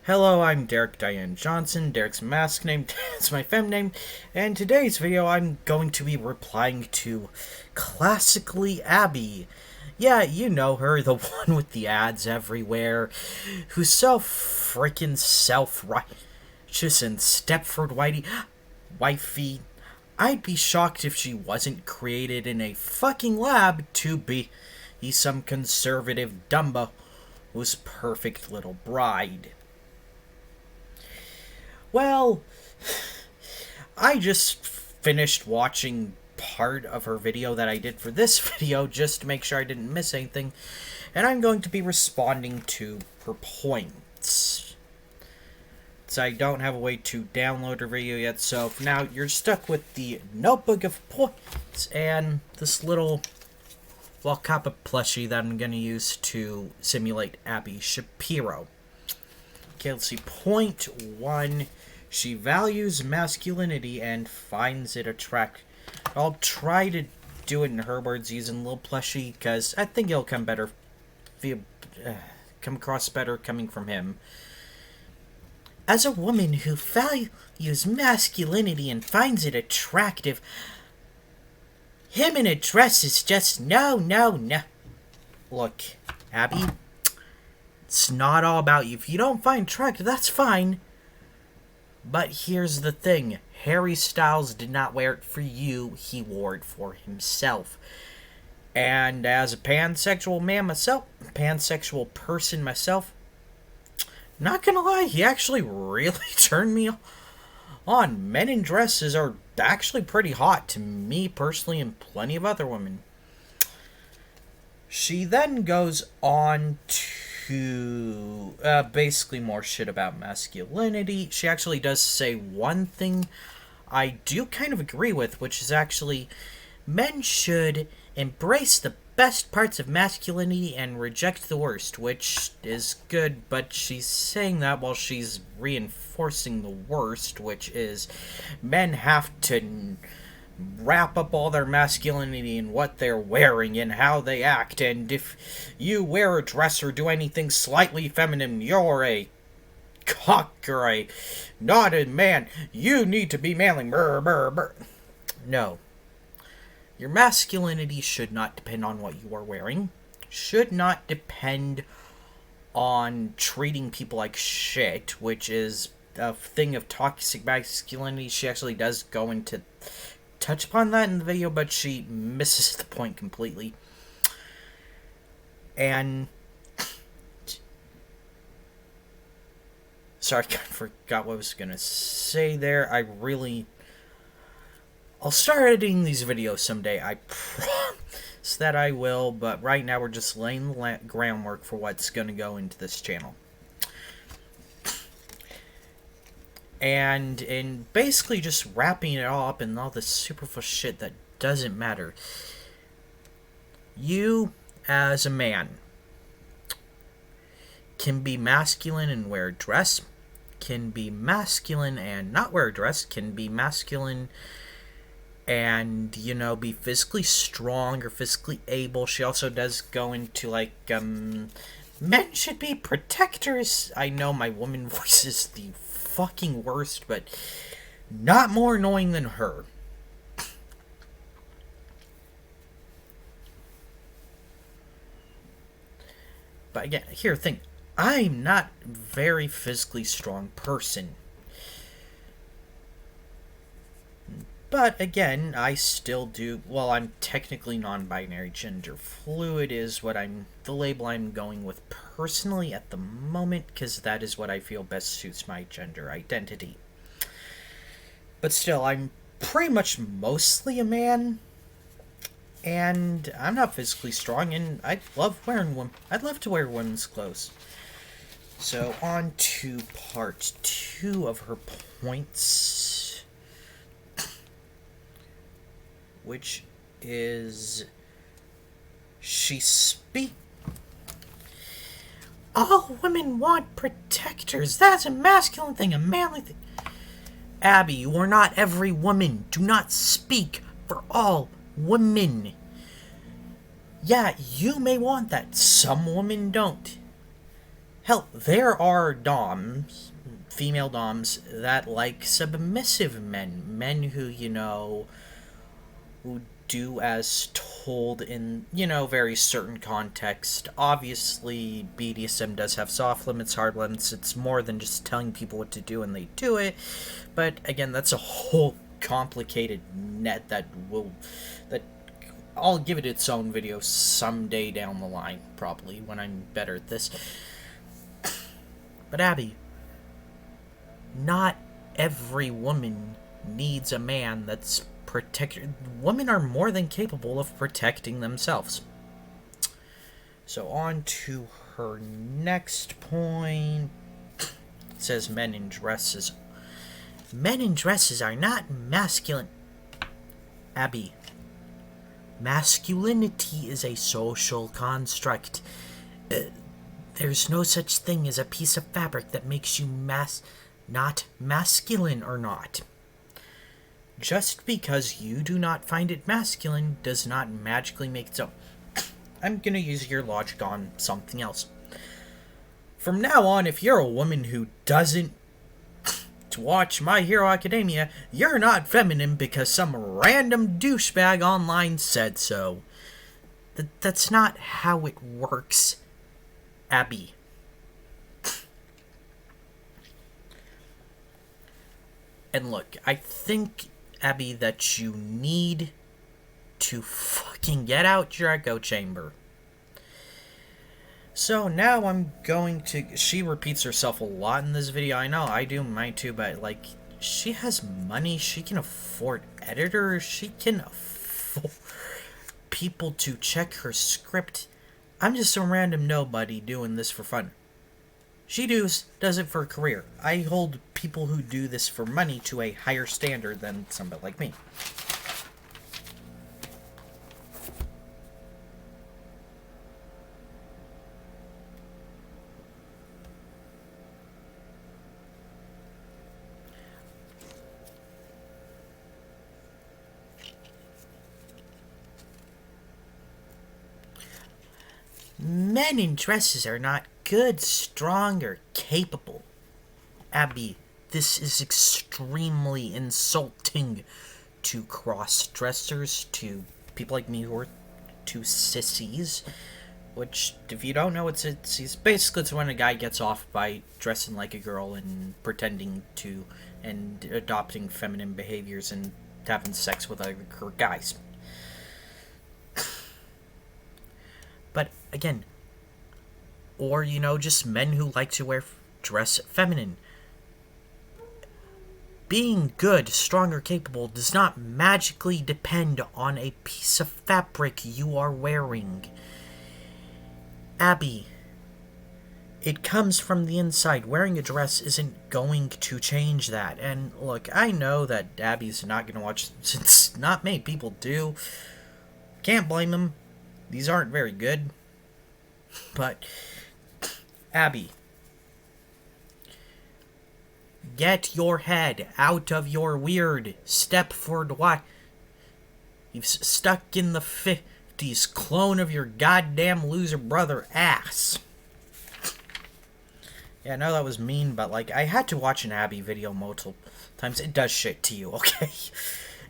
Hello, I'm Derek Diane Johnson. Derek's mask name, it's my fem name, and today's video I'm going to be replying to Classically Abby. Yeah, you know her, the one with the ads everywhere, who's so freaking self-righteous and Stepford wifey. I'd be shocked if she wasn't created in a fucking lab to be some conservative Dumbo who's perfect little bride. Well, I just finished watching part of her video that I did for this video just to make sure I didn't miss anything, and I'm going to be responding to her points. So I don't have a way to download her video yet, so for now you're stuck with the notebook of points and this little Kappa plushie that I'm going to use to simulate Abby Shapiro. Okay, let's see. Point 1. She values masculinity and finds it attractive. I'll try to do it in her words using little plushie because I think it'll come across better coming from him. As a woman who values masculinity and finds it attractive, him in a dress is just no. Look, Abby, it's not all about you. If you don't find attractive, that's fine. But here's the thing. Harry Styles did not wear it for you. He wore it for himself. And as a pansexual man myself, pansexual person myself, not gonna lie, he actually really turned me on. Men in dresses are actually pretty hot to me personally and plenty of other women. She then goes on to basically more shit about masculinity. She actually does say one thing I do kind of agree with, which is actually men should embrace the best parts of masculinity and reject the worst, which is good, but she's saying that while she's reinforcing the worst, which is men have to wrap up all their masculinity in what they're wearing and how they act, and if you wear a dress or do anything slightly feminine, you're a cock or a not a man. You need to be manly. Brr, brr, brr. No. Your masculinity should not depend on what you are wearing. Should not depend on treating people like shit, which is a thing of toxic masculinity. She actually does go into touch upon that in the video, but she misses the point completely. And sorry, I forgot what I was gonna say there. I'll start editing these videos someday. I promise that I will, but right now we're just laying the groundwork for what's gonna go into this channel. And in basically just wrapping it all up in all this superficial shit that doesn't matter. You, as a man, can be masculine and wear a dress, can be masculine and not wear a dress, can be masculine and, you know, be physically strong or physically able. She also does go into, like, men should be protectors. I know my woman voice is the fucking worst, but not more annoying than her. But again, here's the thing. I'm not a very physically strong person. But again, I still do, well, I'm technically non-binary, gender fluid is the label I'm going with personally at the moment, because that is what I feel best suits my gender identity. But still, I'm pretty much mostly a man, and I'm not physically strong, and I'd love to wear women's clothes. So, on to part 2 of her points, which is all women want protectors. That's a masculine thing, a manly thing. Abby, you are not every woman. Do not speak for all women. Yeah, you may want that. Some women don't. Hell, there are doms, female doms, that like submissive men. Men who, who do as told in, very certain context. Obviously, BDSM does have soft limits, hard limits. It's more than just telling people what to do and they do it. But again, that's a whole complicated net that I'll give it its own video someday down the line, probably, when I'm better at this. But Abby, not every woman needs a man that's protected. Women are more than capable of protecting themselves. So on to her next point. It says men in dresses. Men in dresses are not masculine. Abby, masculinity is a social construct. There's no such thing as a piece of fabric that makes you not masculine or not. Just because you do not find it masculine does not magically make it so. I'm gonna use your logic on something else. From now on, if you're a woman who doesn't watch My Hero Academia, you're not feminine because some random douchebag online said so. That's not how it works, Abby. And look, I think, Abby, that you need to fucking get out your echo chamber. So now I'm going to... She repeats herself a lot in this video. I know, I do mine too, but like, she has money. She can afford editors. She can afford people to check her script. I'm just a random nobody doing this for fun. She does it for a career. I hold people who do this for money to a higher standard than somebody like me. Men in dresses are not good, strong, or capable. Abby, this is extremely insulting to cross-dressers, to people like me who are to sissies. Which, if you don't know what sissies, basically it's when a guy gets off by dressing like a girl and pretending to, and adopting feminine behaviors and having sex with other guys. But again, or, just men who like to dress feminine. Being good, strong, or capable does not magically depend on a piece of fabric you are wearing. Abby, it comes from the inside. Wearing a dress isn't going to change that. And look, I know that Abby's not going to watch, since not many people do. Can't blame them. These aren't very good. But, Abby, get your head out of your weird Stepford Wife. You've stuck in the 50s clone of your goddamn loser brother ass. Yeah, I know that was mean, but like, I had to watch an Abby video multiple times. It does shit to you, okay?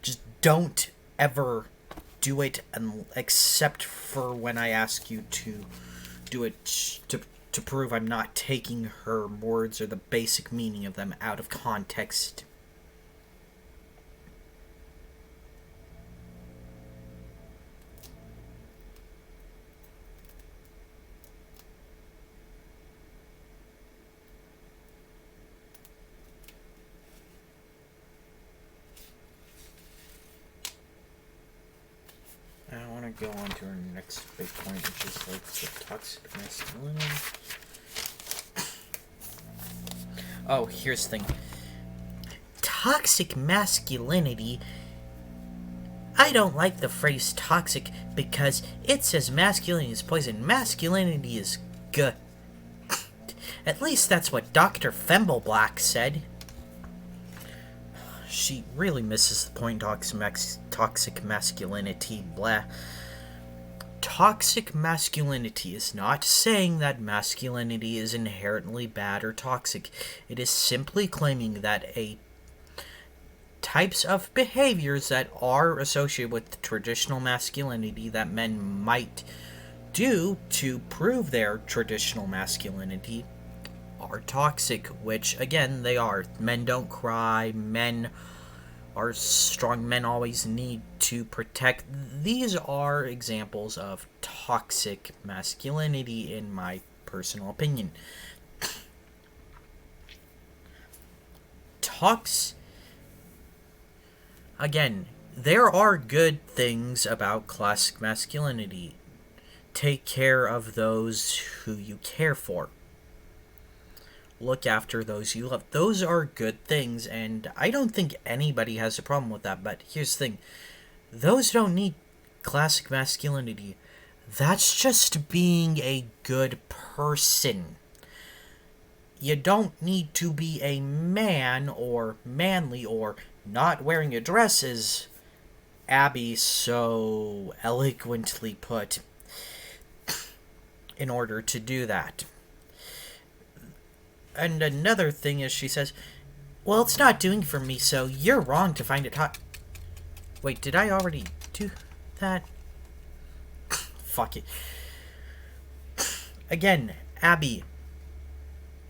Just don't ever do it except for when I ask you to do it to prove I'm not taking her words or the basic meaning of them out of context. I want to go on to our next big point, which is like the toxic masculinity. Oh, here's the thing. Toxic masculinity. I don't like the phrase toxic because it says masculinity is poison. Masculinity is good. At least that's what Dr. Fembleblack said. She really misses the point. Toxic masculinity, blah. toxic masculinity is not saying that masculinity is inherently bad or toxic. It is simply claiming that types of behaviors that are associated with traditional masculinity that men might do to prove their traditional masculinity are toxic, which, again, they are. Men don't cry, men are strong, men always need to protect. These are examples of toxic masculinity, in my personal opinion. Again, there are good things about classic masculinity. Take care of those who you care for. Look after those you love. Those are good things, and I don't think anybody has a problem with that. But here's the thing. Those don't need classic masculinity. That's just being a good person. You don't need to be a man or manly or not wearing a dress, as Abby so eloquently put, in order to do that. And another thing is she says, well, it's not doing for me, so you're wrong to find it hot. Wait, did I already do that? Fuck it. Again, Abby,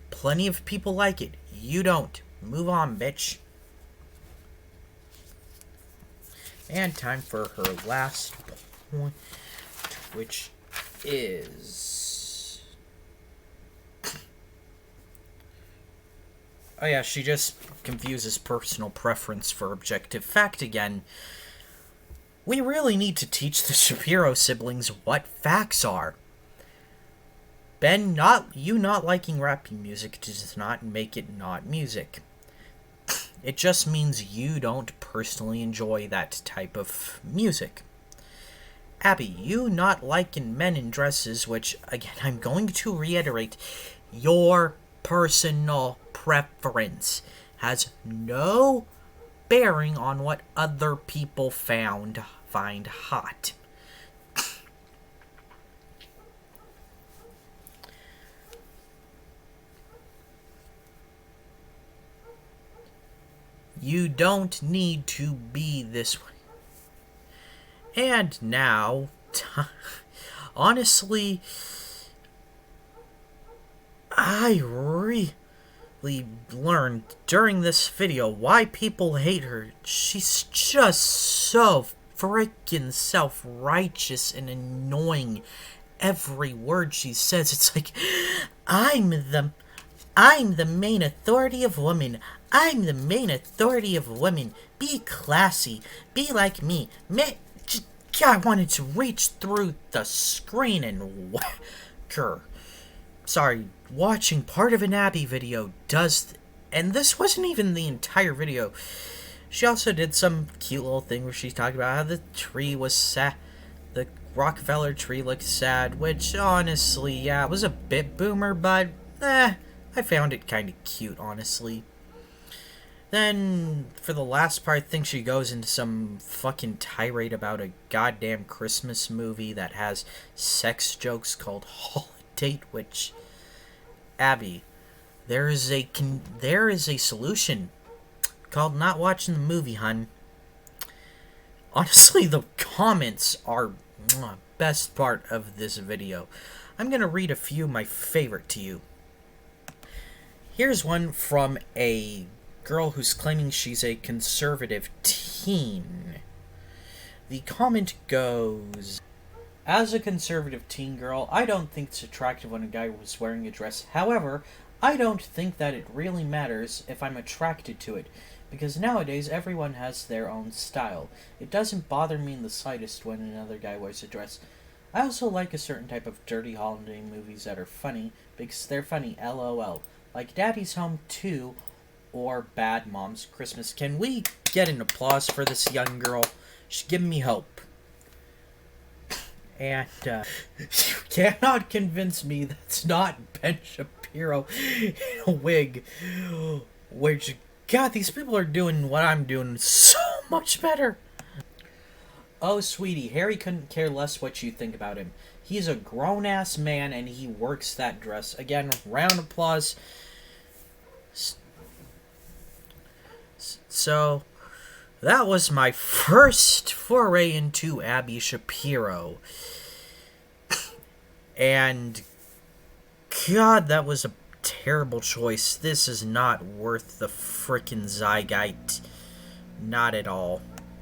plenty of people like it. You don't. Move on, bitch. And time for her last point, which is... Oh yeah, she just confuses personal preference for objective fact again. We really need to teach the Shapiro siblings what facts are. Ben, you not liking rap music does not make it not music. It just means you don't personally enjoy that type of music. Abby, you not liking men in dresses, which, again, I'm going to reiterate, your personal preference has no bearing on what other people find hot. You don't need to be this way. And now, honestly, I really learned during this video why people hate her. She's just so freaking self-righteous and annoying. Every word she says, it's like, I'm the main authority of women. I'm the main authority of women. Be classy. Be like me. I wanted to reach through the screen and whack her. Sorry, watching part of an Abby video does... And this wasn't even the entire video. She also did some cute little thing where she's talking about how the tree was sad. The Rockefeller tree looked sad, which, honestly, yeah, it was a bit boomer, but, I found it kind of cute, honestly. Then, for the last part, I think she goes into some fucking tirade about a goddamn Christmas movie that has sex jokes called Holiday, which... Abby, there is a solution called not watching the movie, hun. Honestly, the comments are best part of this video. I'm gonna read a few of my favorite to you. Here's one from a girl who's claiming she's a conservative teen. The comment goes... As a conservative teen girl, I don't think it's attractive when a guy was wearing a dress. However, I don't think that it really matters if I'm attracted to it, because nowadays everyone has their own style. It doesn't bother me in the slightest when another guy wears a dress. I also like a certain type of dirty holiday movies that are funny, because they're funny, LOL. Like Daddy's Home 2 or Bad Moms Christmas. Can we get an applause for this young girl? She's giving me hope. And, you cannot convince me that's not Ben Shapiro in a wig. Which, God, these people are doing what I'm doing so much better. Oh, sweetie, Harry couldn't care less what you think about him. He's a grown ass man and he works that dress. Again, round of applause. So, that was my first foray into Abby Shapiro. And, God, that was a terrible choice. This is not worth the frickin' Zygite. Not at all.